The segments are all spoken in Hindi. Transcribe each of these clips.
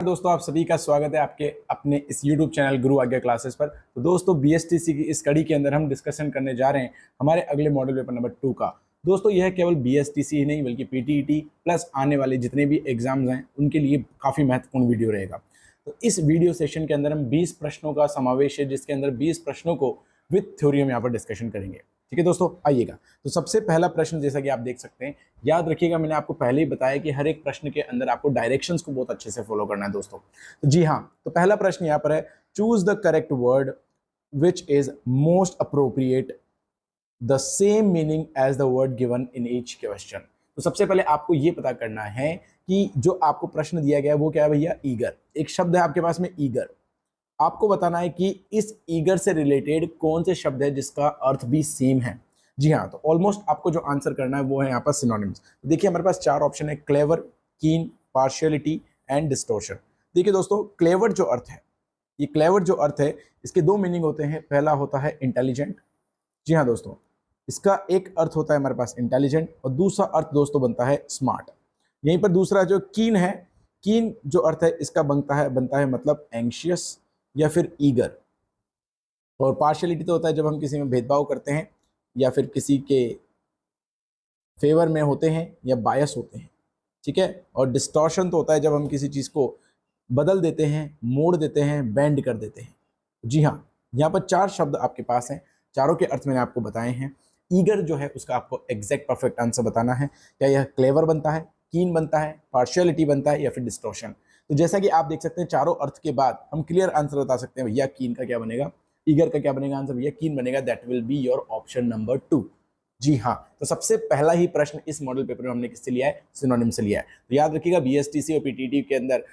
दोस्तों, आप सभी का स्वागत है आपके अपने इस YouTube चैनल गुरु आज्ञा क्लासेस पर। तो दोस्तों, BSTC की इस कड़ी के अंदर हम डिस्कशन करने जा रहे हैं हमारे अगले मॉडल पेपर नंबर 2 का। दोस्तों, यह केवल BSTC ही नहीं बल्कि PTET प्लस आने वाले जितने भी एग्जाम्स हैं उनके लिए काफ़ी महत्वपूर्ण वीडियो रहेगा। तो इस वीडियो सेशन के अंदर हम 20 प्रश्नों का समावेश है, जिसके अंदर 20 प्रश्नों को विथ थ्योरी हम यहाँ पर डिस्कशन करेंगे। ठीक है दोस्तों, आइएगा। तो सबसे पहला प्रश्न, जैसा कि आप देख सकते हैं, याद रखिएगा, मैंने आपको पहले ही बताया कि हर एक प्रश्न के अंदर आपको डायरेक्शंस को बहुत अच्छे से फॉलो करना है दोस्तों। तो जी हाँ, तो पहला प्रश्न यहाँ पर है, choose the correct word which is most appropriate the same meaning as the word given in each question. तो सबसे पहले आपको ये पता करना है कि जो आपको प्रश्न दिया गया है वो क्या है भैया, ईगर। एक शब्द है आपके पास में ईगर। आपको बताना है कि इस ईगर से रिलेटेड कौन से शब्द है जिसका अर्थ भी सेम है। जी हाँ, तो ऑलमोस्ट आपको जो आंसर करना है वो है यहाँ पर सिनोनिम्स। तो देखिए, हमारे पास 4 ऑप्शन है, क्लेवर, कीन, पार्शियलिटी एंड डिस्टोर्शन। देखिए दोस्तों, क्लेवर जो अर्थ है, ये क्लेवर जो अर्थ है, इसके 2 मीनिंग होते हैं। पहला होता है इंटेलिजेंट। जी हाँ दोस्तों, इसका एक अर्थ होता है हमारे पास इंटेलिजेंट और दूसरा अर्थ दोस्तों बनता है स्मार्ट। यहीं पर दूसरा जो कीन है, कीन जो अर्थ है इसका बनता है मतलब एंशियस या फिर ईगर। और पार्शियलिटी तो होता है जब हम किसी में भेदभाव करते हैं या फिर किसी के फेवर में होते हैं या बायस होते हैं। ठीक है। और डिस्टॉर्शन तो होता है जब हम किसी चीज़ को बदल देते हैं, मोड़ देते हैं, बेंड कर देते हैं। जी हाँ, यहाँ पर 4 शब्द आपके पास हैं, चारों के अर्थ मैंने आपको बताए हैं। ईगर जो है उसका आपको एग्जैक्ट परफेक्ट आंसर बताना है। क्या यह क्लेवर बनता है, कीन बनता है, पार्शियलिटी बनता है या फिर डिस्टॉर्शन। तो जैसा कि आप देख सकते हैं, चारों अर्थ के बाद हम क्लियर आंसर बता सकते हैं भैया कीन का क्या बनेगा, ईगर का क्या बनेगा आंसर भैया, कीन बनेगा। That will be your option number 2। जी हाँ, तो सबसे पहला ही प्रश्न इस मॉडल पेपर में हमने किससे लिया है, सिनोनिम से लिया है। तो याद रखिएगा, BSTC और PTET के अंदर,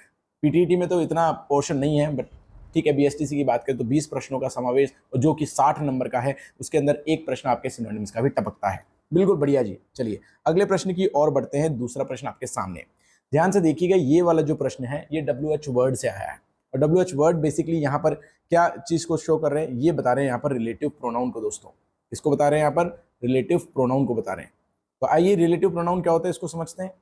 PTET में तो इतना पोर्शन नहीं है, बट ठीक है, BSTC की बात करें तो 20 प्रश्नों का समावेश और जो कि 60 नंबर का है, उसके अंदर एक प्रश्न आपके सिनोनिम्स का भी टपकता है। बिल्कुल बढ़िया जी। चलिए अगले प्रश्न की ओर बढ़ते हैं। दूसरा प्रश्न आपके सामने, ध्यान से देखिएगा। ये वाला जो प्रश्न है ये WH वर्ड से आया है और WH वर्ड बेसिकली यहाँ पर क्या चीज को शो कर रहे हैं, ये बता रहे हैं यहाँ पर रिलेटिव प्रोनाउन को दोस्तों। इसको बता रहे हैं यहाँ पर, रिलेटिव प्रोनाउन को बता रहे हैं। तो आइए, रिलेटिव प्रोनाउन क्या होता है इसको समझते हैं।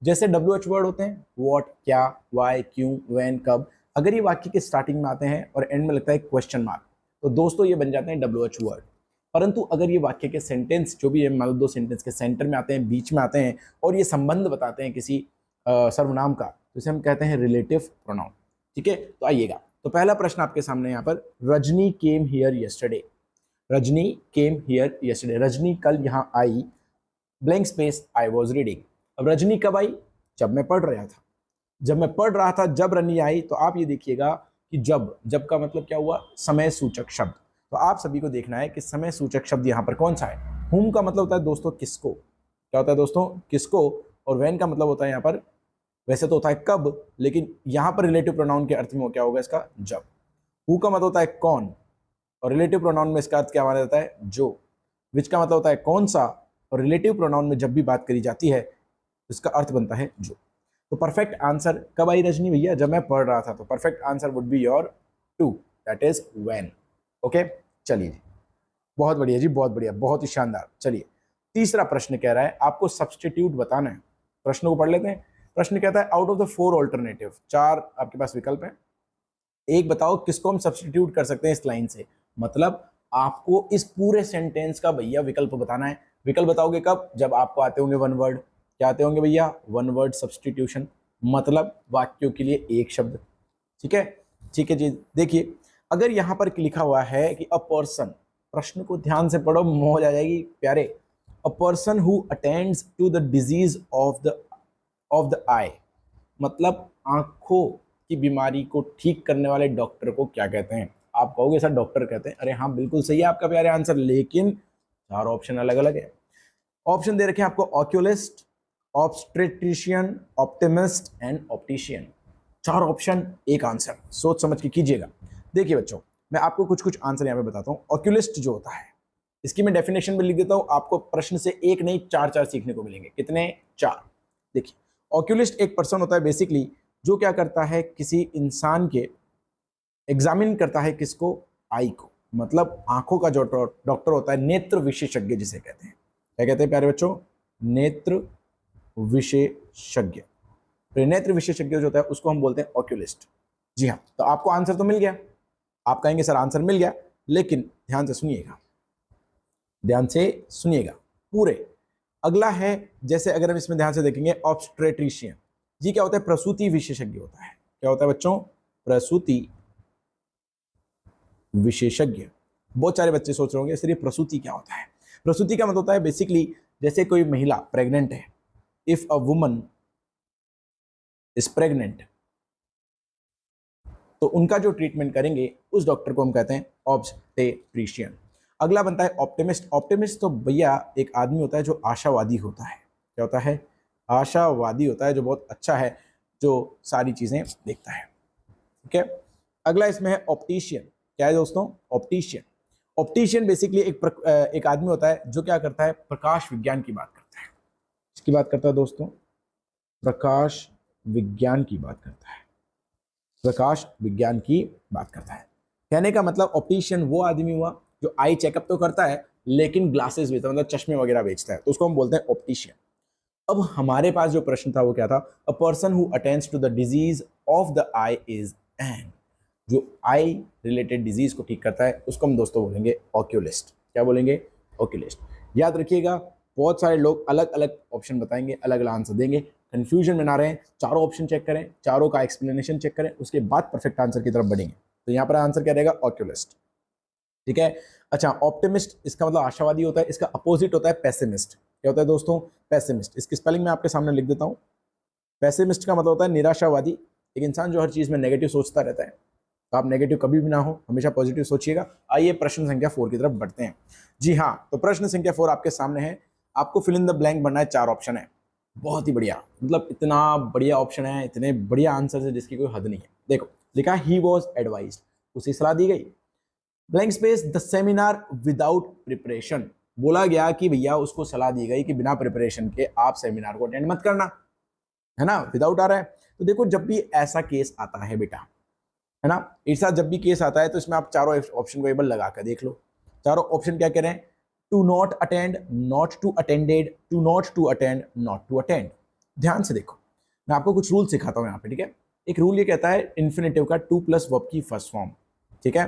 जैसे WH वर्ड होते हैं, व्हाट, क्या, वाई, क्यों, व्हेन, कब, अगर ये वाक्य के स्टार्टिंग में आते हैं और एंड में लगता है क्वेश्चन मार्क, तो दोस्तों ये बन जाते हैं WH वर्ड। परंतु अगर ये वाक्य के सेंटेंस जो भी है, मान लो 2 सेंटेंस के सेंटर में आते हैं, बीच में आते हैं और ये संबंध बताते हैं किसी सर्वनाम का, तो इसे हम कहते हैं रिलेटिव प्रोनाउन। ठीक है। तो आइएगा, तो पहला प्रश्न आपके सामने यहाँ पर, Rajni came here yesterday. Rajni came here yesterday, Rajni कल यहाँ आई, blank space, I was reading. अब रजनी कब आई, जब मैं पढ़ रहा था। जब मैं पढ़ रहा था, जब रजनी आई, तो आप ये देखिएगा कि जब का मतलब क्या हुआ, समय सूचक शब्द। तो आप सभी को देखना है कि समय सूचक शब्द यहाँ पर कौन सा है। हुम का मतलब होता है दोस्तों किसको, क्या होता है दोस्तों, किसको। और व्हेन का मतलब होता है यहाँ पर, वैसे तो होता है कब, लेकिन यहाँ पर रिलेटिव प्रोनाउन के अर्थ में वो क्या होगा इसका, जब। हु का मतलब होता है कौन, और रिलेटिव प्रोनाउन में इसका अर्थ क्या माना जाता है, जो। विच का मतलब होता है कौन सा, और रिलेटिव प्रोनाउन में जब भी बात करी जाती है इसका अर्थ बनता है जो। तो परफेक्ट आंसर कब आई रजनी भैया, जब मैं पढ़ रहा था। तो perfect answer would be your 2, that is when. Okay, चलिए, बहुत बढ़िया जी, बहुत बढ़िया, बहुत ही शानदार। चलिए, तीसरा प्रश्न कह रहा है आपको सब्स्टिट्यूट बताना है। प्रश्न को पढ़ लेते हैं। प्रश्न कहता है, आउट ऑफ द 4 ऑल्टरनेटिव, 4 आपके पास विकल्प है, एक बताओ किसको हम सब्स्टिट्यूट कर सकते हैं इस लाइन से। मतलब आपको इस पूरे सेंटेंस का भैया विकल्प बताना है। विकल्प बताओगे कब, जब आपको आते होंगे 1 वर्ड। क्या आते होंगे भैया, 1 वर्ड सब्स्टिट्यूशन, मतलब वाक्यों के लिए एक शब्द। ठीक है, ठीक है जी। देखिए, अगर यहां पर लिखा हुआ है कि अ पर्सन, प्रश्न को ध्यान से पढ़ो, मौज आ जाएगी प्यारे। A person who attends to the disease of the eye, मतलब आंखों की बीमारी को ठीक करने वाले डॉक्टर को क्या कहते हैं। आप कहोगे सर डॉक्टर कहते हैं, अरे हाँ बिल्कुल सही है आपका प्यारे आंसर, लेकिन 4 ऑप्शन अलग अलग है। ऑप्शन दे रखे हैं आपको, oculist, obstetrician, optimist and optician. 4 option, एक आंसर, सोच समझ के कीजिएगा। देखिए बच्चों, मैं आपको कुछ कुछ आंसर यहाँ पे बताता हूँ। ऑक्यूलिस्ट जो होता है, इसकी मैं डेफिनेशन में लिख देता हूँ, आपको प्रश्न से एक नहीं 4 सीखने को मिलेंगे। कितने, 4। देखिए, ऑक्यूलिस्ट एक पर्सन होता है बेसिकली जो क्या करता है, किसी इंसान के एग्जामिन करता है, किसको, आई को, मतलब आंखों का जो डॉक्टर होता है, नेत्र विशेषज्ञ जिसे कहते हैं। क्या कहते हैं प्यारे बच्चों, नेत्र विशेषज्ञ। नेत्र विशेषज्ञ जो होता है उसको हम बोलते हैं ऑक्यूलिस्ट। जी हाँ, तो आपको आंसर तो मिल गया, आप कहेंगे सर आंसर मिल गया, लेकिन ध्यान से सुनिएगा, ध्यान से सुनिएगा पूरे। अगला है, जैसे अगर हम इसमें ध्यान से देखेंगे, ऑब्स्टेट्रिशियन। ये क्या होता है? प्रसूति विशेषज्ञ होता है। क्या होता है बच्चों? प्रसूति विशेषज्ञ। बहुत सारे बच्चे सोच रहे होंगे सर ये प्रसूति क्या होता है? प्रसूति का मतलब होता है बेसिकली, जैसे कोई महिला प्रेग्नेंट है, if a woman is pregnant, तो उनका जो ट्रीटमेंट करेंगे उस डॉक्टर को हम कहते हैं ऑब्स्टेट्रिशियन। अगला बनता है ऑप्टिमिस्ट। ऑप्टिमिस्ट तो भैया एक आदमी होता है जो आशावादी होता है। क्या होता है? आशावादी होता है, जो बहुत अच्छा है, जो सारी चीजें देखता है। ठीक है, अगला इसमें है ऑप्टिशियन। क्या है दोस्तों? ऑप्टिशियन। ऑप्टिशियन बेसिकली एक आदमी होता है जो क्या करता है? प्रकाश विज्ञान की बात करता है। किसकी बात करता है दोस्तों? प्रकाश विज्ञान की बात करता है। प्रकाश विज्ञान की बात करता है। कहने का मतलब ऑप्टिशियन वो आदमी हुआ जो आई चेकअप तो करता है लेकिन ग्लासेस बेचता है, मतलब चश्मे वगैरह बेचता है, तो उसको हम बोलते हैं ऑप्टिशियन। अब हमारे पास जो प्रश्न था वो क्या था? A person who attends to the disease of the eye is an. जो आई रिलेटेड डिजीज को ठीक करता है उसको हम दोस्तों बोलेंगे ऑक्यूलिस्ट। क्या बोलेंगे? ऑक्यूलिस्ट। याद रखिएगा, बहुत सारे लोग अलग अलग ऑप्शन बताएंगे, अलग अलग आंसर देंगे, कंफ्यूजन में ना रहें, चारों ऑप्शन चेक करें, चारों का एक्सप्लेनेशन चेक करें, उसके बाद परफेक्ट आंसर की तरफ बढ़ेंगे। तो यहाँ पर आंसर क्या रहेगा? ऑक्यूलिस्ट। ठीक है, अच्छा, ऑप्टिमिस्ट इसका मतलब आशावादी होता है, इसका अपोजिट होता है पेसिमिस्ट। क्या होता है दोस्तों? पेसिमिस्ट। इसकी स्पेलिंग मैं आपके सामने लिख देता हूँ। पेसिमिस्ट का मतलब होता है निराशावादी, एक इंसान जो हर चीज में नेगेटिव सोचता रहता है। तो आप नेगेटिव कभी भी ना हो, हमेशा पॉजिटिव सोचिएगा। आइए प्रश्न संख्या 4 की तरफ बढ़ते हैं। जी हाँ, तो प्रश्न संख्या 4 आपके सामने है। आपको फिल इन द ब्लैंक बनना है, 4 ऑप्शन है। बहुत ही बढ़िया, मतलब इतना बढ़िया ऑप्शन है, इतने बढ़िया आंसर है जिसकी कोई हद नहीं है। देखो लिखा है ही वॉज एडवाइज्ड, उसे सलाह दी गई। Blank space the seminar without preparation, बोला गया कि भैया उसको सलाह दी गई कि बिना प्रिपरेशन के आप सेमिनार को अटेंड मत करना, है ना? विदाउट आ रहा है। तो देखो जब भी ऐसा केस आता है बेटा, है ना, एक साथ जब भी केस आता है तो इसमें आप चारों ऑप्शन को एक बार लगा कर देख लो। चारों ऑप्शन क्या कह रहे हैं? To not attend, not to attended, to not to attend, not to attend. ध्यान से देखो, मैं आपको कुछ रूल सिखाता हूँ यहाँ पे। ठीक है, एक रूल ये कहता है इन्फिनेटिव का 2 प्लस वर्ब की फर्स्ट फॉर्म। ठीक है,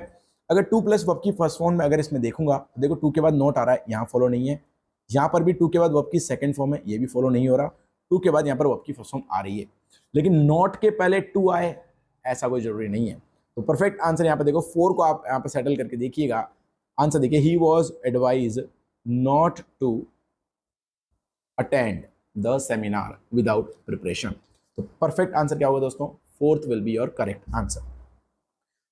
अगर 2 प्लस वर्ब की फर्स्ट फॉर्म में अगर इसमें देखूंगा तो देखो 2 के बाद नॉट आ रहा है, यहाँ फॉलो नहीं है। यहाँ पर भी 2 के बाद वर्ब की सेकंड फॉर्म है, ये भी फॉलो नहीं हो रहा। 2 के बाद यहाँ पर वर्ब की फर्स्ट फॉर्म आ रही है, लेकिन नॉट के पहले 2 आए ऐसा कोई जरूरी नहीं है। तो परफेक्ट आंसर यहाँ पे देखो 4 को आप यहाँ पे सेटल करके देखिएगा। आंसर देखिए, he was advise not to attend the seminar without preparation. तो परफेक्ट आंसर क्या होगा दोस्तों? 4th will be your correct answer.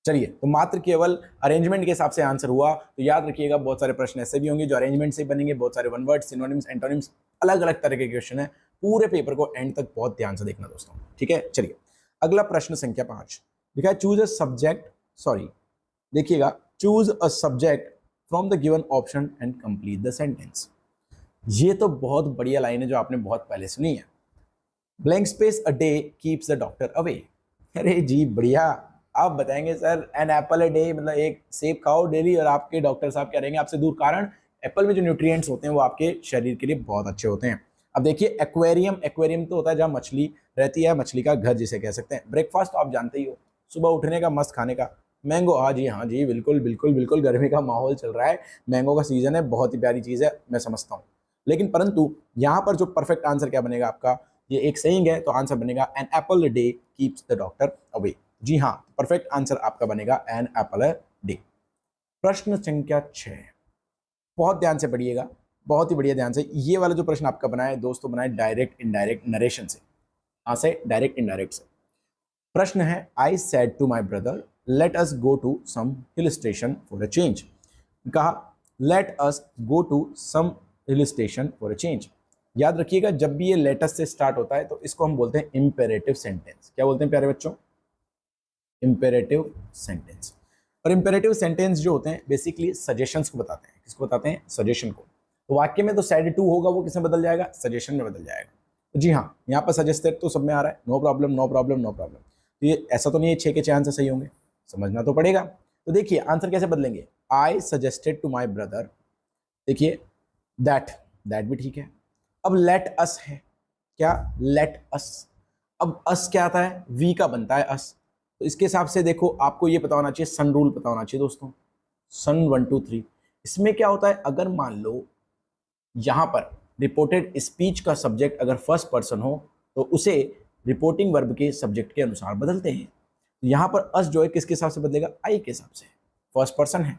चलिए, तो मात्र केवल अरेंजमेंट के हिसाब से आंसर हुआ। तो याद रखिएगा, बहुत सारे प्रश्न ऐसे भी होंगे जो अरेंजमेंट से बनेंगे, बहुत सारे वन वर्ड, सिनोनिम्स, एंटोनिम्स, अलग अलग तरह के क्वेश्चन है। पूरे पेपर को एंड तक बहुत ध्यान से देखना दोस्तों। ठीक है, चलिए अगला प्रश्न संख्या 5 लिखा है, चूज अ सब्जेक्ट, सॉरी देखिएगा, choose a subject from the given option and complete the sentence. ये तो बहुत बढ़िया लाइन है जो आपने बहुत पहले सुनी है। Blank space a day keeps the doctor away. अरे जी बढ़िया, आप बताएंगे sir an apple a day, मतलब एक सेब खाओ डेली और आपके डॉक्टर साहब क्या रहेंगे आपसे दूर। कारण एप्पल में जो न्यूट्रिएंट्स होते हैं वो आपके शरीर के लिए बहुत अच्छे होते हैं। अब देखिए एक्वेरियम, एक्वेरियम तो होता है जहाँ मछली रहती है, मछली का घर जिसे कह सकते हैं। ब्रेकफास्ट तो आप जानते ही हो, सुबह उठने का, मस्त खाने का मैंगो। हाँ जी बिल्कुल बिल्कुल बिल्कुल, गर्मी का माहौल चल रहा है, मैंगो का सीजन है, बहुत ही प्यारी चीज़ है, मैं समझता हूँ। लेकिन परंतु यहाँ पर जो परफेक्ट आंसर क्या बनेगा आपका, ये एक सेइंग है, तो आंसर बनेगा an apple a day keeps the doctor away. जी हाँ, परफेक्ट आंसर आपका बनेगा एन एप्पल अ डे। प्रश्न संख्या 6, बहुत ध्यान से पढ़िएगा, बहुत ही बढ़िया ध्यान से। ये वाला जो प्रश्न आपका बना है दोस्तों, बना है डायरेक्ट इनडायरेक्ट नरेशन से, से डायरेक्ट इनडायरेक्ट से। प्रश्न है, I said to my brother let us go to some hill station for a change. कहा let us go to some hill station for a change. याद रखिएगा, जब भी ये लेटस से स्टार्ट होता है तो इसको हम बोलते हैं इंपेरेटिव सेंटेंस। क्या बोलते हैं प्यारे बच्चों? Imperative sentence. और इंपेरेटिव सेंटेंस जो होते हैं बेसिकली सजेशंस को बताते हैं। किसको बताते हैं? सजेशन को। तो वाक्य में तो सेड टू होगा, वो किसमें बदल जाएगा? सजेशन में बदल जाएगा। तो जी हाँ, यहाँ पर सजेस्टेड तो सब में आ रहा है, no problem no problem no problem. तो ये ऐसा तो नहीं है 6 के 6 आंसर सही होंगे, समझना तो पड़ेगा। तो देखिए आंसर कैसे बदलेंगे, I suggested to my brother, देखिए दैट भी ठीक है। अब लेट अस है, क्या? Let us. अब अस क्या आता है, वी का बनता है अस, तो इसके हिसाब से देखो आपको ये पता होना चाहिए, सन रूल पता होना चाहिए दोस्तों, सन 1 2 3। इसमें क्या होता है, अगर मान लो यहां पर रिपोर्टेड स्पीच का सब्जेक्ट अगर फर्स्ट पर्सन हो तो उसे रिपोर्टिंग वर्ब के सब्जेक्ट के अनुसार बदलते हैं। यहां पर अस जो है किसके हिसाब से बदलेगा, आई के हिसाब से, फर्स्ट पर्सन है,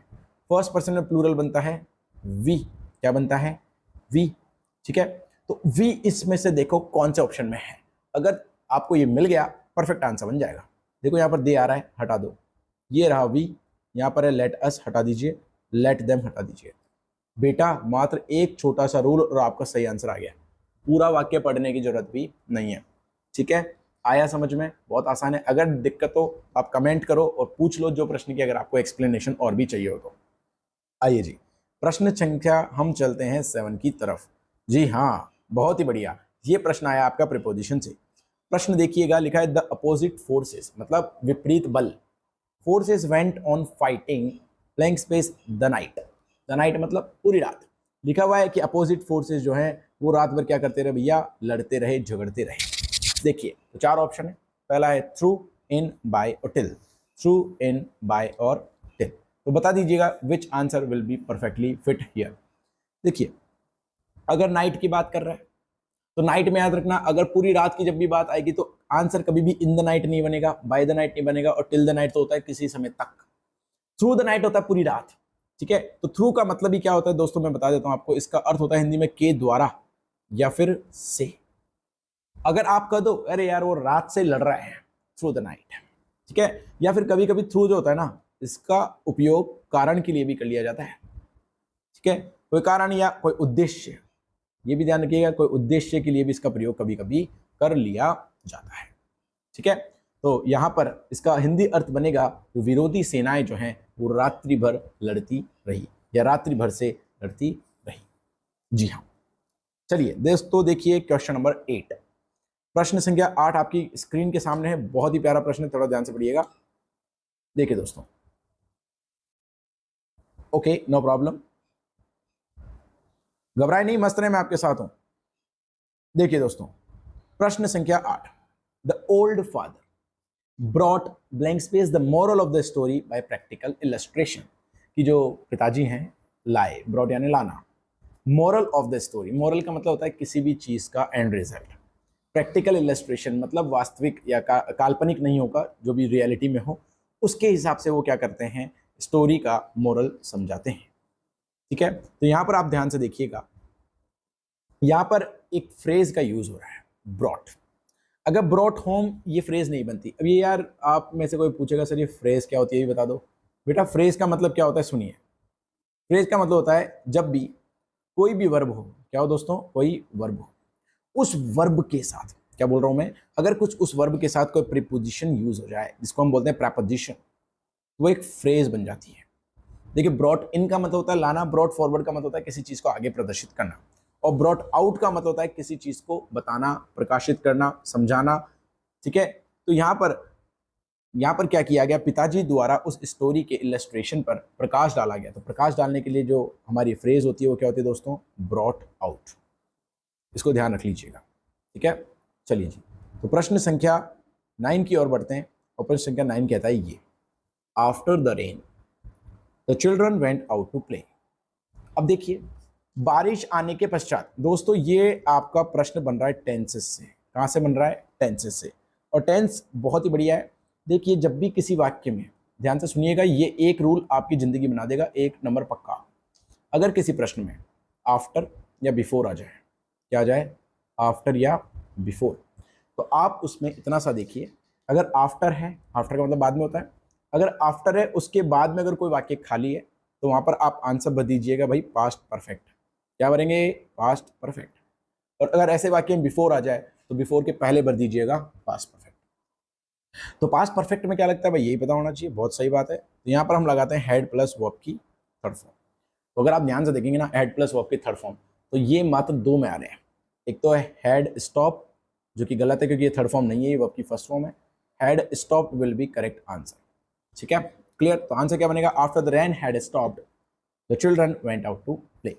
फर्स्ट पर्सन में प्लूरल बनता है वी, क्या बनता है, वी, ठीक है। तो वी इसमें से देखो कौन से ऑप्शन में है, अगर आपको ये मिल गया परफेक्ट आंसर बन जाएगा। देखो यहाँ पर दे आ रहा है, हटा दो, ये रहा वी, यहाँ पर है लेट अस, हटा दीजिए, लेट देम हटा दीजिए। बेटा मात्र एक छोटा सा रूल और आपका सही आंसर आ गया, पूरा वाक्य पढ़ने की जरूरत भी नहीं है, ठीक है। आया समझ में, बहुत आसान है। अगर दिक्कत हो आप कमेंट करो और पूछ लो जो प्रश्न की, अगर आपको एक्सप्लेनेशन और भी चाहिए हो तो। आइए जी, प्रश्न संख्या हम चलते हैं 7 की तरफ। जी हाँ, बहुत ही बढ़िया, ये प्रश्न आया आपका प्रीपोजिशन से। प्रश्न देखिएगा, लिखा है द अपोजिट फोर्सेस, मतलब विपरीत बल, forces went on fighting blank space the night, the night मतलब पूरी रात। लिखा हुआ है कि अपोजिट फोर्सेस जो है वो रात भर क्या करते रहे भैया, लड़ते रहे, झगड़ते रहे। देखिए तो 4 ऑप्शन है, पहला है थ्रू, इन, बाय और टिल, थ्रू, इन, बाय और टिल। तो बता दीजिएगा विच answer will be perfectly fit here. देखिए अगर नाइट की बात कर रहा है तो नाइट में याद रखना, अगर पूरी रात की जब भी बात आएगी तो आंसर कभी भी इन द नाइट नहीं बनेगा, बाय द नाइट नहीं बनेगा, और टिल द नाइट तो होता है किसी समय तक, थ्रू द नाइट होता है पूरी रात, ठीक है। तो थ्रू का मतलब ही क्या होता है दोस्तों, मैं बता देता हूं आपको, इसका अर्थ होता है हिंदी में के द्वारा या फिर से। अगर आप कह दो अरे यार वो रात से लड़ रहा है, थ्रू द नाइट, ठीक है। या फिर कभी कभी थ्रू जो होता है ना, इसका उपयोग कारण के लिए भी कर लिया जाता है, ठीक है। कोई कारण या कोई उद्देश्य, ये भी ध्यान रखिएगा, कोई उद्देश्य के लिए भी इसका प्रयोग कभी कभी कर लिया जाता है, ठीक है। तो यहां पर इसका हिंदी अर्थ बनेगा, विरोधी सेनाएं जो हैं वो रात्रि भर लड़ती रही या रात्रि भर से लड़ती रही। जी हाँ, चलिए दोस्तों देखिए क्वेश्चन नंबर 8, प्रश्न संख्या 8 आपकी स्क्रीन के सामने है, बहुत ही प्यारा प्रश्न है, थोड़ा ध्यान से पढ़िएगा। देखिए दोस्तों, ओके नो प्रॉब्लम, घबराए नहीं, मस्त रहे, मैं आपके साथ हूं। देखिए दोस्तों, प्रश्न संख्या 8, the old father brought blank space the moral of the story by practical illustration, कि जो पिताजी हैं लाए, ब्रॉट यानी लाना, moral of the story, moral का मतलब होता है किसी भी चीज का एंड रिजल्ट, प्रैक्टिकल इलस्ट्रेशन मतलब वास्तविक या काल्पनिक नहीं होगा, जो भी रियलिटी में हो उसके हिसाब से वो क्या करते हैं, स्टोरी का मोरल समझाते हैं, ठीक है। तो यहां पर आप ध्यान से देखिएगा, यहां पर एक फ्रेज का यूज हो रहा है ब्रॉट। अगर ब्रॉट होम ये फ्रेज नहीं बनती। अब ये यार आप में से कोई पूछेगा सर ये फ्रेज क्या होती है, ये बता दो। बेटा फ्रेज का मतलब क्या होता है, सुनिए, फ्रेज का मतलब होता है जब भी कोई भी वर्ब हो, क्या हो दोस्तों, कोई वर्ब हो, उस वर्ब के साथ, क्या बोल रहा हूं मैं, अगर कुछ उस वर्ब के साथ कोई प्रीपोजिशन यूज हो जाए जिसको हम बोलते हैं प्रेपोजिशन, वो एक फ्रेज बन जाती है। देखिए ब्रॉट इन का मतलब होता है लाना, ब्रॉट फॉरवर्ड का मतलब होता है किसी चीज को आगे प्रदर्शित करना, और ब्रॉट आउट का मतलब होता है किसी चीज को बताना, प्रकाशित करना, समझाना, ठीक है। तो यहां पर क्या किया गया, पिताजी द्वारा उस स्टोरी के इलस्ट्रेशन पर प्रकाश डाला गया। तो प्रकाश डालने के लिए जो हमारी फ्रेज होती है वो क्या होती है दोस्तों, ब्रॉट आउट, इसको ध्यान रख लीजिएगा, ठीक है। चलिए जी, तो प्रश्न संख्या 9 की ओर बढ़ते हैं, और प्रश्न संख्या 9 कहता है ये, after the rain the children went out to play. अब देखिए बारिश आने के पश्चात, दोस्तों ये आपका प्रश्न बन रहा है टेंसेस से। कहां से बन रहा है, टेंसेस से, और टेंस बहुत ही बढ़िया है। देखिए जब भी किसी वाक्य में, ध्यान से सुनिएगा, ये एक रूल आपकी जिंदगी बना देगा, एक नंबर पक्का। अगर किसी प्रश्न में आफ्टर या बिफोर आ जाए, क्या आ जाए, आफ्टर या बिफोर, तो आप उसमें इतना सा देखिए, अगर आफ्टर है, आफ्टर का मतलब बाद में होता है, अगर आफ्टर है उसके बाद में अगर कोई वाक्य खाली है तो वहां पर आप आंसर भर दीजिएगा भाई पास्ट परफेक्ट, क्या भरेंगे, पास्ट परफेक्ट। और अगर ऐसे वाक्य में बिफोर आ जाए तो बिफोर के पहले भर दीजिएगा पास्ट परफेक्ट। तो पास्ट परफेक्ट में क्या लगता है भाई, यही पता होना चाहिए, बहुत सही बात है। तो यहाँ पर हम लगाते हैं हेड प्लस वर्ब की थर्ड फॉर्म। तो अगर आप ध्यान से देखेंगे ना, हेड प्लस वर्ब की थर्ड फॉर्म, तो ये मात्र 2 में आ रहे हैं। एक तो है हेड स्टॉप, जो कि गलत है क्योंकि ये थर्ड फॉर्म नहीं है, ये वर्ब की फर्स्ट फॉर्म है। Had stop will be correct answer, ठीक है, क्लियर। तो आंसर क्या बनेगा, after the rain had stopped the children went out to play.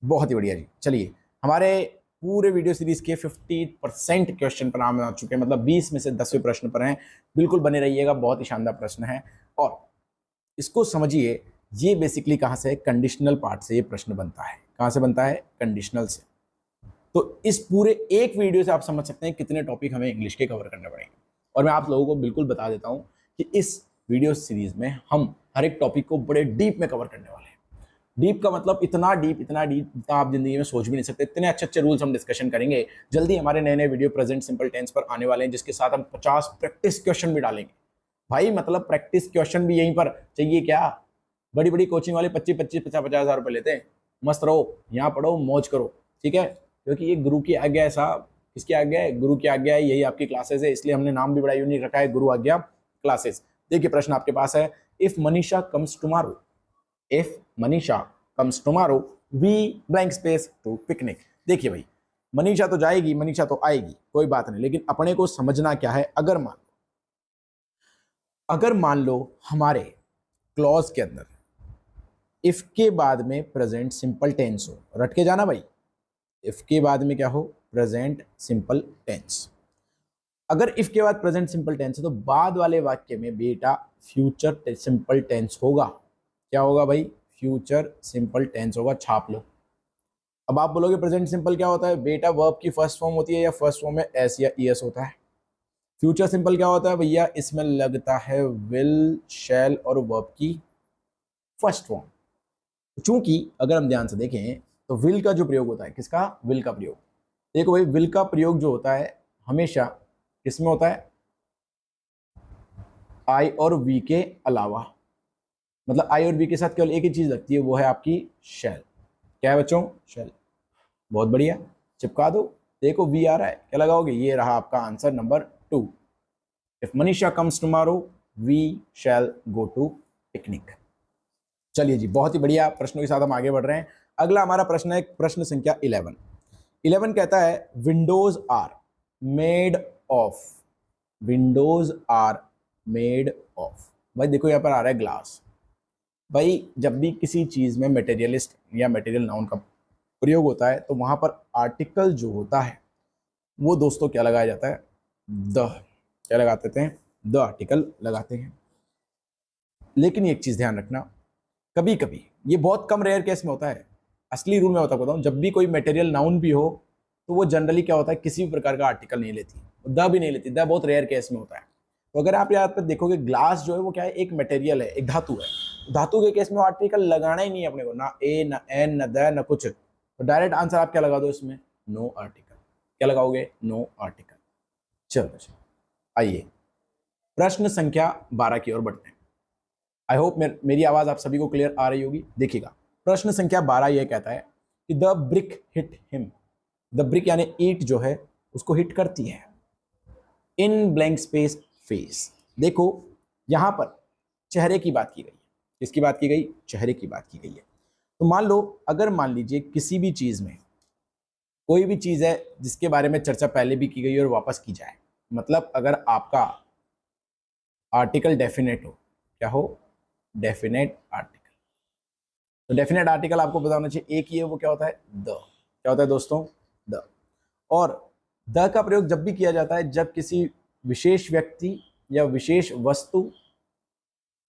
बहुत ही बढ़िया जी। चलिए हमारे पूरे वीडियो सीरीज के 50% क्वेश्चन पर आम आ चुके हैं, मतलब 20 में से 10वें प्रश्न पर हैं। बिल्कुल बने रहिएगा, बहुत ही शानदार प्रश्न है। और इसको समझिए, ये बेसिकली कहाँ से है, कंडीशनल पार्ट से ये प्रश्न बनता है। कहाँ से बनता है, कंडीशनल से। तो इस पूरे एक वीडियो से आप समझ सकते हैं कितने टॉपिक हमें इंग्लिश के कवर करने पड़ेंगे। और मैं आप लोगों को बिल्कुल बता देता हूँ कि इस वीडियो सीरीज में हम हर एक टॉपिक को बड़े डीप में कवर करने वाले हैं। डीप का मतलब इतना डीप जितना आप जिंदगी में सोच भी नहीं सकते। इतने अच्छे अच्छे रूल्स हम डिस्कशन करेंगे। जल्दी हमारे नए नए वीडियो प्रेजेंट सिंपल टेंस पर आने वाले हैं, जिसके साथ हम 50 प्रैक्टिस क्वेश्चन भी डालेंगे। भाई मतलब प्रैक्टिस क्वेश्चन भी यहीं पर चाहिए क्या? बड़ी बड़ी कोचिंग वाले 25-25, 50-50 हज़ार रुपये लेते हैं। मस्त रहो, यहाँ पढ़ो, मौज करो, ठीक है? क्योंकि ये गुरु की आज्ञा है साहब। किसकी आज्ञा है? गुरु की आज्ञा है। यही आपकी क्लासेस है, इसलिए हमने नाम भी बड़ा यूनिक रखा है, गुरु आज्ञा क्लासेस। देखिए प्रश्न आपके पास है, if Manisha comes tomorrow, if Manisha comes tomorrow we blank space to picnic. देखिए भाई, मनीषा तो जाएगी, मनीषा तो आएगी, कोई बात नहीं, लेकिन अपने को समझना क्या है, अगर मान लो हमारे क्लॉज के अंदर इफ के बाद में प्रेजेंट सिंपल टेंस हो, रट के जाना भाई, इफ के बाद में क्या हो, प्रेजेंट सिंपल टेंस। अगर इफ के बाद प्रेजेंट सिंपल टेंस है तो बाद वाले वाक्य में बेटा फ्यूचर सिंपल टेंस होगा। क्या होगा भाई? फ्यूचर सिंपल टेंस होगा। छाप लो। अब आप बोलोगे प्रेजेंट सिंपल क्या होता है? बेटा वर्ब की फर्स्ट फॉर्म होती है, या फर्स्ट फॉर्म में एस या ईएस होता है। फ्यूचर सिंपल क्या होता है भैया? इसमें लगता है विल, शैल और वर्ब की फर्स्ट फॉर्म। चूंकि अगर हम ध्यान से देखें तो विल का जो प्रयोग होता है, किसका? विल का प्रयोग। देखो भाई, विल का प्रयोग जो होता है हमेशा किसमें होता है? आई और वी के अलावा। मतलब आई और वी के साथ केवल एक ही चीज लगती है, वो है आपकी शैल। क्या है बच्चों? शैल। बहुत बढ़िया, चिपका दो। देखो वी आ रहा है, क्या लगाओगे? ये रहा आपका answer number 2। If Manisha comes tomorrow we shall go to picnic. चलिए जी, बहुत ही बढ़िया प्रश्नों के साथ हम आगे बढ़ रहे हैं। अगला हमारा प्रश्न है प्रश्न संख्या 11। 11 कहता है windows are made of, windows are made of. भाई देखो यहाँ पर आ रहा है ग्लास। भाई जब भी किसी चीज में मटेरियलिस्ट या मटेरियल नाउन का प्रयोग होता है तो वहां पर आर्टिकल जो होता है वो दोस्तों क्या लगाया जाता है? द। क्या लगाते थे? द आर्टिकल लगाते हैं। लेकिन एक चीज ध्यान रखना, कभी कभी ये बहुत कम रेयर केस में होता है। असली रूल मैं बताऊँ, जब भी कोई मटेरियल नाउन भी हो तो वो जनरली क्या होता है, किसी भी प्रकार का आर्टिकल नहीं लेती, द भी नहीं लेती। द बहुत रेयर केस में होता है। तो अगर आप यहाँ पर देखोगे, ग्लास जो है वो क्या है? एक मटेरियल है, एक धातु है। धातु के केस में आर्टिकल लगाना ही नहीं है अपने को, ना ए, ना एन, ना द, ना कुछ। तो डायरेक्ट आंसर आप क्या लगा दो इसमें? No article. क्या लगाओगे? No article. चलो आइए प्रश्न संख्या 12 की ओर बढ़ते हैं। आई होप मेरी आवाज आप सभी को क्लियर आ रही होगी। देखिएगा प्रश्न संख्या 12 यह कहता है कि the brick hit him. The brick यानी ईंट जो है उसको हिट करती है इन ब्लैंक स्पेस फेस। देखो यहां पर चेहरे की बात की गई है। किसकी बात की गई? चेहरे की बात की गई है। तो मान लो, अगर मान लीजिए किसी भी चीज में कोई भी चीज है जिसके बारे में चर्चा पहले भी की गई और वापस की जाए, मतलब अगर आपका आर्टिकल डेफिनेट हो, क्या हो? Definite article. तो डेफिनेट आर्टिकल आपको बताना चाहिए एक ही है, वो क्या होता है? द। क्या होता है दोस्तों? द। और द का प्रयोग जब भी किया जाता है जब किसी विशेष व्यक्ति या विशेष वस्तु,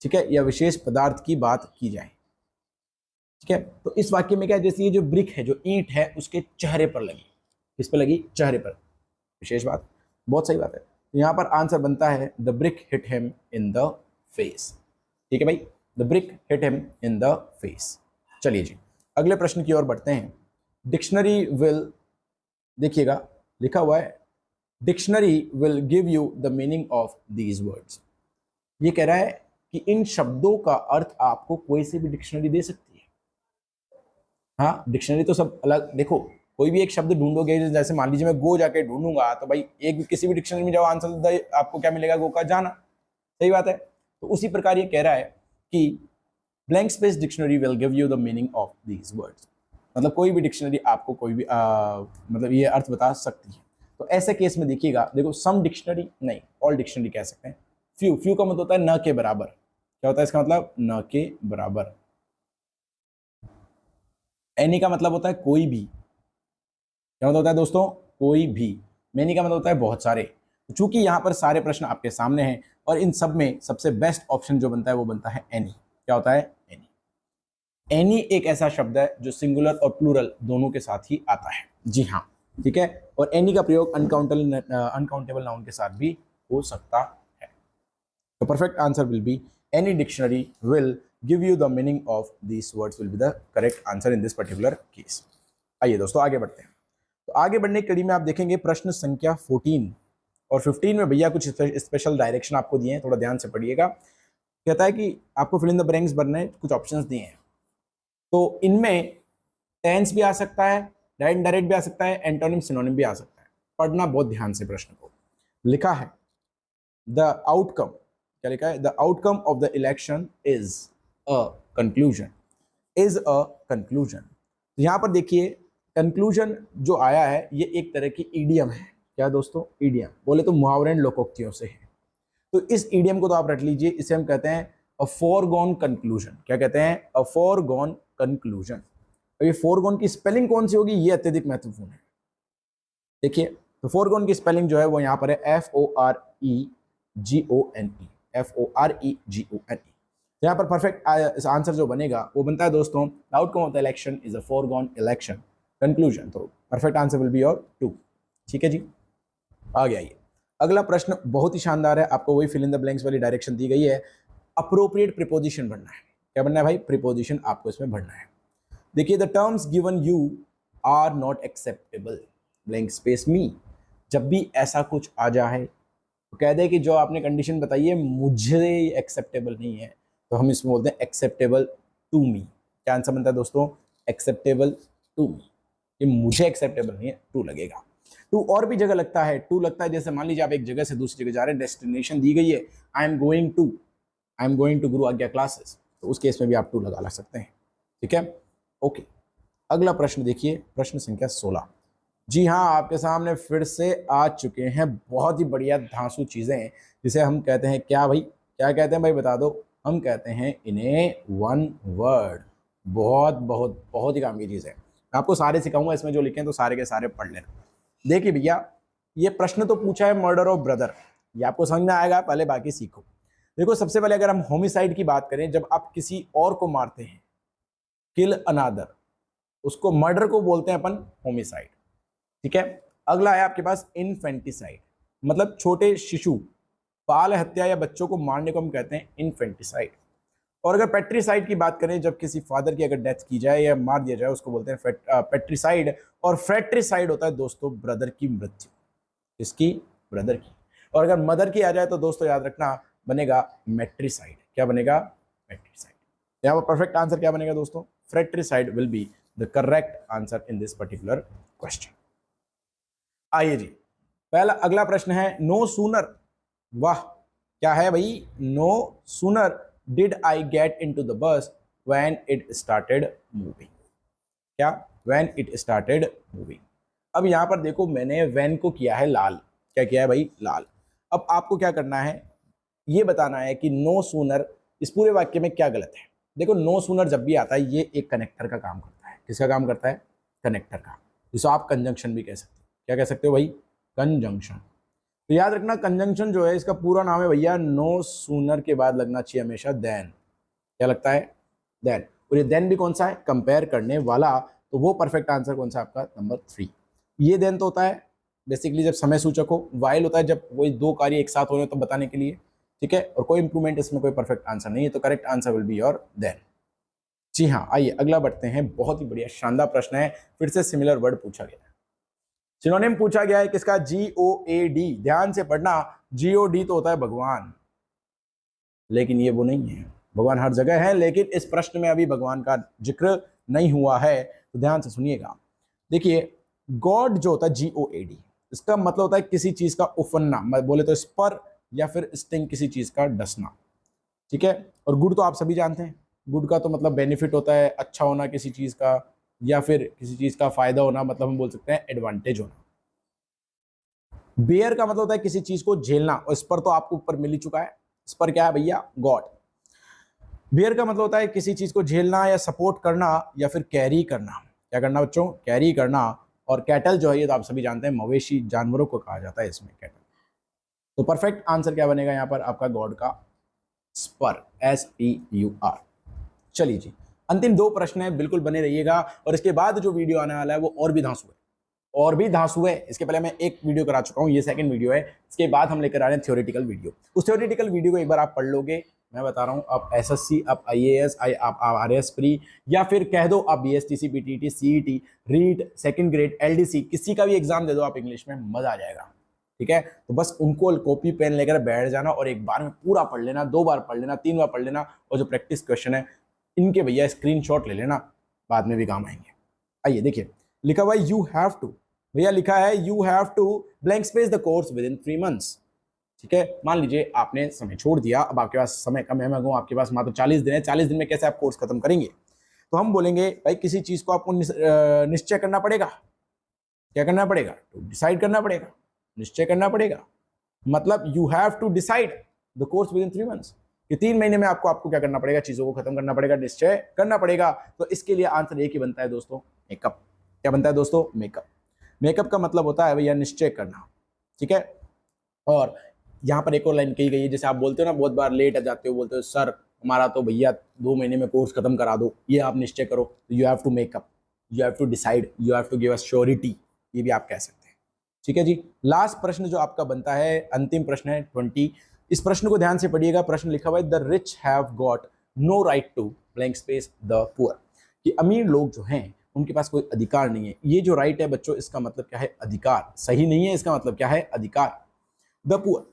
ठीक है, या विशेष पदार्थ की बात की जाए। ठीक है, तो इस वाक्य में क्या है? जैसे ये जो ब्रिक है, जो ईंट है, उसके चेहरे पर लगी। किस पर लगी? चेहरे पर। विशेष बात, बहुत सही बात है। तो यहां पर आंसर बनता है the brick hit him in the face. ठीक है भाई, the brick hit him in the face. चलिए जी अगले प्रश्न की ओर बढ़ते हैं। डिक्शनरी विल, देखिएगा लिखा हुआ है dictionary will give you the meaning of these words. ये कह रहा है कि इन शब्दों का अर्थ आपको कोई से भी डिक्शनरी दे सकती है। हाँ, डिक्शनरी तो सब अलग। देखो कोई भी एक शब्द ढूंढोगे, जैसे मान लीजिए मैं गो जाके ढूंढूंगा, तो भाई एक किसी भी डिक्शनरी में जाओ, आंसर आपको क्या मिलेगा? गो का जाना। सही बात है। तो उसी प्रकार ये कह रहा है कि blank space dictionary will give you the meaning of these words. मतलब कोई भी डिक्शनरी आपको कोई भी मतलब ये अर्थ बता सकती है। तो ऐसे केस में देखिएगा, देखो सम डिक्शनरी नहीं, ऑल डिक्शनरी कह सकते हैं। फ्यू, फ्यू का मतलब होता है न के बराबर। क्या होता है इसका मतलब? न के बराबर। एनी का मतलब होता है कोई भी। क्या मतलब होता है दोस्तों? कोई भी। मैनी का मतलब होता है बहुत सारे। चूंकि यहाँ पर सारे प्रश्न आपके सामने हैं और इन सब में सबसे बेस्ट ऑप्शन जो बनता है वो बनता है एनी। क्या होता है? एनी। एनी एक ऐसा शब्द है जो सिंगुलर और प्लूरल दोनों के साथ ही आता है। जी हाँ, ठीक है। और एनी का प्रयोग अनकाउंटेबल नाउन के साथ भी हो सकता है। तो perfect answer will be any dictionary will give you the meaning of these words will be the correct answer in this particular case. आइए दोस्तों आगे बढ़ते हैं। तो आगे बढ़ने की कड़ी में आप देखेंगे प्रश्न संख्या 14 और 15 में भैया कुछ स्पेशल डायरेक्शन आपको दिए हैं, थोड़ा ध्यान से पढ़िएगा। कहता है कि आपको फिल इन द ब्लैंक्स भरने हैं, कुछ ऑप्शंस दिए हैं। तो इनमें टेंस भी आ सकता है, डायरेक्ट इनडायरेक्ट भी आ सकता है, एंटोनिम सिनोनिम भी आ सकता है। पढ़ना बहुत ध्यान से प्रश्न को। लिखा है द आउटकम, क्या लिखा है? The outcome of the election is a conclusion. Is a conclusion. यहां पर देखिए कंक्लूजन जो आया है ये एक तरह की ईडियम है। क्या दोस्तों? ईडियम बोले तो मुहावरे लोकोक्तियों से है। तो इस ईडियम को तो आप रट लीजिए, इसे हम कहते हैं अ फोरगॉन कंक्लूजन। क्या कहते हैं? अ फोरगॉन कंक्लूजन। और ये फोरगॉन की स्पेलिंग कौन सी होगी ये अत्यधिक महत्वपूर्ण है। देखिए तो फोरगॉन की स्पेलिंग जो है वो यहाँ पर है FOREGONE। FOREGONE। यहाँ पर परफेक्ट आंसर जो बनेगा वो बनता है दोस्तों outcome of the election is a foregone election conclusion. तो perfect answer will be your 2। ठीक है जी, आगे आइए। अगला प्रश्न बहुत ही शानदार है, आपको वही फिल इन द ब्लैंक्स वाली डायरेक्शन दी गई है। अप्रोप्रिएट प्रीपोजिशन भरना है। क्या बनना है भाई? प्रीपोजिशन आपको इसमें भरना है। देखिए the terms given you are not acceptable blank space me. जब भी ऐसा कुछ आ जाए तो कह दे कि जो आपने कंडीशन बताई है मुझे एक्सेप्टेबल नहीं है, तो हम इसमें बोलते हैं एक्सेप्टेबल टू मी। क्या आंसर बनता है दोस्तों? Acceptable to me. ये मुझे एक्सेप्टेबल नहीं है, टू लगेगा। टू और भी जगह लगता है, टू लगता है जैसे मान लीजिए आप एक जगह से दूसरी जगह जा रहे हैं, डेस्टिनेशन दी गई है, आई एम गोइंग टू गुरु आज्ञा क्लासेस, तो उस केस में भी आप टू लगा सकते हैं। ठीक है, ओके। अगला प्रश्न देखिए, प्रश्न संख्या 16। जी हाँ, आपके सामने फिर से आ चुके हैं बहुत ही बढ़िया धांसू चीजें, जिसे हम कहते हैं क्या भाई? क्या कहते हैं भाई बता दो? हम कहते हैं इन्हें वन वर्ड। बहुत बहुत बहुत ही काम की चीज है। मैं आपको सारे सिखाऊंगा, इसमें जो लिखे हैं तो सारे के सारे पढ़ लेना। देखिए भैया, ये प्रश्न तो पूछा है मर्डर ऑफ ब्रदर, ये आपको समझ में आएगा, पहले बाकी सीखो। देखो सबसे पहले अगर हम होमिसाइड की बात करें, जब आप किसी और को मारते हैं, किल अनादर, उसको मर्डर को बोलते हैं अपन होमिसाइड। ठीक है, अगला है आपके पास इनफेंटिसाइड, मतलब छोटे शिशु बाल हत्या या बच्चों को मारने को हम कहते हैं इनफेंटिसाइड। और अगर पेट्रीसाइड की बात करें, जब किसी फादर की अगर डेथ की जाए या मार दिया जाए, उसको बोलते हैं पेट्रीसाइड। और फ्रेट्रिसाइड होता है दोस्तों ब्रदर की मृत्यु। इसकी? ब्रदर की। और अगर मदर की आ जाए तो दोस्तों याद रखना बनेगा मेट्रीसाइड। क्या बनेगा? मेट्रीसाइड। यहाँ पर परफेक्ट आंसर क्या बनेगा दोस्तों? Fratricide will be the correct answer in this particular question. आइए जी, पहला अगला प्रश्न है नो सूनर। वाह, क्या है भाई? No sooner did I get into the bus when it started moving. क्या? When it started moving. अब यहां पर देखो, मैंने व्हेन को किया है लाल। क्या किया है भाई? लाल। अब आपको क्या करना है, ये बताना है कि नो सूनर इस पूरे वाक्य में क्या गलत है। देखो नो सूनर जब भी आता है ये एक कनेक्टर का काम करता है। किसका काम करता है? कनेक्टर का, जिसको आप कंजंक्शन भी कह सकते हो। क्या कह सकते हो भाई? कंजंक्शन। तो याद रखना कंजंक्शन जो है इसका पूरा नाम है भैया, नो सूनर के बाद लगना चाहिए हमेशा देन। क्या लगता है? देन। और ये देन भी कौन सा है? कंपेयर करने वाला। तो वो परफेक्ट आंसर कौन सा आपका? नंबर 3। ये देन तो होता है बेसिकली जब समय सूचक हो, वाइल होता है जब वही दो कार्य एक साथ हो रहे हो तो बताने के लिए। ठीक है, और कोई इंप्रूवमेंट इसमें कोई परफेक्ट आंसर नहीं है, तो correct answer will be your then. जी हाँ, आइए अगला बढ़ते हैं। बहुत ही बढ़िया शानदार प्रश्न है, फिर से सिमिलर वर्ड पूछा गया है। सिनोनिम पूछा गया है किसका? GOAD। ध्यान से पढ़ना, GOD तो होता है भगवान, लेकिन ये वो नहीं है। भगवान हर जगह है, लेकिन इस प्रश्न में अभी भगवान का जिक्र नहीं हुआ है, तो ध्यान से सुनिएगा। देखिए गॉड जो होता है GOAD, इसका मतलब होता है किसी चीज का उफनना, मैं बोले तो स्पर या फिर स्टिंग, किसी चीज का डसना। ठीक है, और गुड तो आप सभी जानते हैं, गुड का तो मतलब बेनिफिट होता है, अच्छा होना किसी चीज का, या फिर किसी चीज का फायदा होना, मतलब हम बोल सकते हैं एडवांटेज होना। बेयर का मतलब होता है किसी चीज को झेलना, और इस पर तो आपको ऊपर मिल ही चुका है। इस पर क्या है भैया? गॉड। बेयर का मतलब होता है किसी चीज को झेलना या सपोर्ट करना या फिर कैरी करना। क्या करना बच्चों? कैरी करना। और कैटल जो है ये तो आप सभी जानते हैं मवेशी जानवरों को कहा जाता है इसमें कैटल। तो परफेक्ट आंसर क्या बनेगा यहाँ पर आपका गॉड का स्पर, SPUR। चलिए जी, अंतिम 2 प्रश्न है, बिल्कुल बने रहिएगा। और इसके बाद जो वीडियो आने वाला है वो और भी धांसू है, और भी धांसू है। इसके पहले मैं एक वीडियो करा चुका हूँ, ये सेकंड वीडियो है। इसके बाद हम लेकर आ रहे हैं थ्योरेटिकल वीडियो। उस थ्योरेटिकल वीडियो को एक बार आप पढ़ लोगे, मैं बता रहा हूँ, आप SSC, आप IAS, आप RS प्री, या फिर कह दो आप BSTC, PTT, CET, REET, second grade, LDC, किसी का भी एग्जाम दे दो आप इंग्लिश में, मजा आ जाएगा। ठीक है, तो बस उनको कॉपी पेन लेकर बैठ जाना और एक बार में पूरा पढ़ लेना, 2 बार पढ़ लेना, 3 बार पढ़ लेना। और जो प्रैक्टिस क्वेश्चन है इनके भैया स्क्रीनशॉट ले लेना, बाद में भी काम आएंगे। आइए देखिए, लिखा हुआ यू हैव टू, भैया लिखा है you have to blank space the course within 3 months. ठीक है, मान लीजिए आपने समय छोड़ दिया, अब आपके पास समय कम है, मैं कहूँ आपके पास मात्र 40 दिन है। 40 दिन में कैसे आप कोर्स खत्म करेंगे? तो हम बोलेंगे भाई किसी चीज को आपको निश्चय करना पड़ेगा। क्या करना पड़ेगा? तो डिसाइड करना पड़ेगा, निश्चय करना पड़ेगा। मतलब you have to decide the course within 3 months, कि 3 महीने में आपको क्या करना पड़ेगा? चीजों को खत्म करना पड़ेगा, निश्चय करना पड़ेगा। तो इसके लिए आंसर एक ही बनता है दोस्तों, मेकअप। क्या बनता है दोस्तों? मेकअप। मेकअप का मतलब होता है भैया निश्चय करना। ठीक है, और यहाँ पर एक और लाइन कही गई है, जैसे आप बोलते हो ना, बहुत बार लेट आ जाते हो, बोलते हो सर हमारा तो भैया 2 महीने में कोर्स खत्म करा दो, ये आप निश्चय करो। You have to make up, you have to decide, you have to give us surety, ये भी आप कह सकते हैं। ठीक है जी, लास्ट प्रश्न जो आपका बनता है, अंतिम प्रश्न है 20। इस प्रश्न को ध्यान से पढ़िएगा। प्रश्न लिखा हुआ है the rich have got no right to blank space the poor, कि अमीर लोग जो हैं उनके पास कोई अधिकार नहीं है। ये जो राइट है बच्चों, इसका मतलब क्या है? अधिकार। सही नहीं है, इसका मतलब क्या है? अधिकार। द पुअर,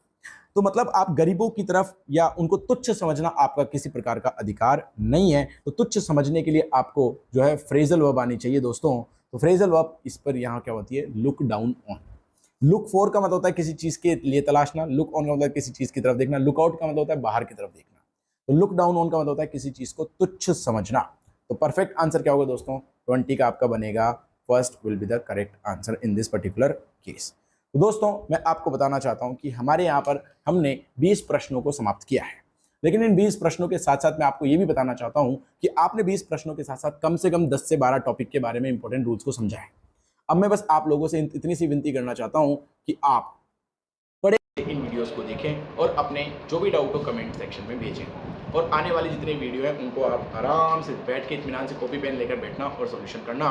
तो मतलब आप गरीबों की तरफ या उनको तुच्छ समझना आपका किसी प्रकार का अधिकार नहीं है। तो तुच्छ समझने के लिए आपको जो है फ्रेजल वर्ब आनी चाहिए दोस्तों। तो फ्रेजल वर्ब इस पर यहाँ क्या होती है? Look down on. Look for का मतलब होता है किसी चीज के लिए तलाशना, लुक ऑन का मतलब किसी चीज की तरफ देखना, लुक आउट का मतलब होता है बाहर की तरफ देखना। तो लुक डाउन ऑन का मतलब होता है किसी चीज को तुच्छ समझना। तो परफेक्ट आंसर क्या होगा दोस्तों? 20 का आपका बनेगा first will be the correct answer in this particular case. तो दोस्तों मैं आपको बताना चाहता हूं कि हमारे यहाँ पर हमने 20 प्रश्नों को समाप्त किया है, लेकिन इन 20 प्रश्नों के साथ साथ मैं आपको ये भी बताना चाहता हूं कि आपने 20 प्रश्नों के साथ साथ कम से कम 10 से 12 टॉपिक के बारे में इंपॉर्टेंट रूल्स को समझा है। अब मैं बस आप लोगों से इतनी सी विनती करना चाहता हूं कि आप बड़े इन वीडियोस को देखें और अपने जो भी डाउट हो कमेंट सेक्शन में भेजें, और आने वाली जितनी वीडियो है उनको आप आराम से बैठ के इत्मीनान से कॉपी पेन लेकर बैठना और सोल्यूशन करना।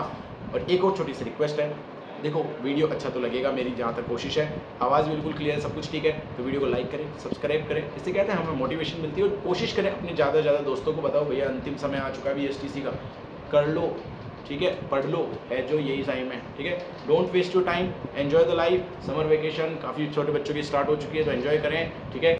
और एक और छोटी सी रिक्वेस्ट है, देखो वीडियो अच्छा तो लगेगा, मेरी जहाँ तक कोशिश है, आवाज़ बिल्कुल क्लियर है, सब कुछ ठीक है, तो वीडियो को लाइक करें, सब्सक्राइब करें। इससे कहते हैं हमें मोटिवेशन मिलती है। और कोशिश करें अपने ज़्यादा से ज़्यादा दोस्तों को बताओ भैया अंतिम समय आ चुका है BSTC का, कर लो, ठीक है, पढ़ लो, है जो यही टाइम है। ठीक है, don't waste your time, enjoy the life. Summer vacation काफ़ी छोटे बच्चों की स्टार्ट हो चुकी है, तो एंजॉय करें। ठीक है।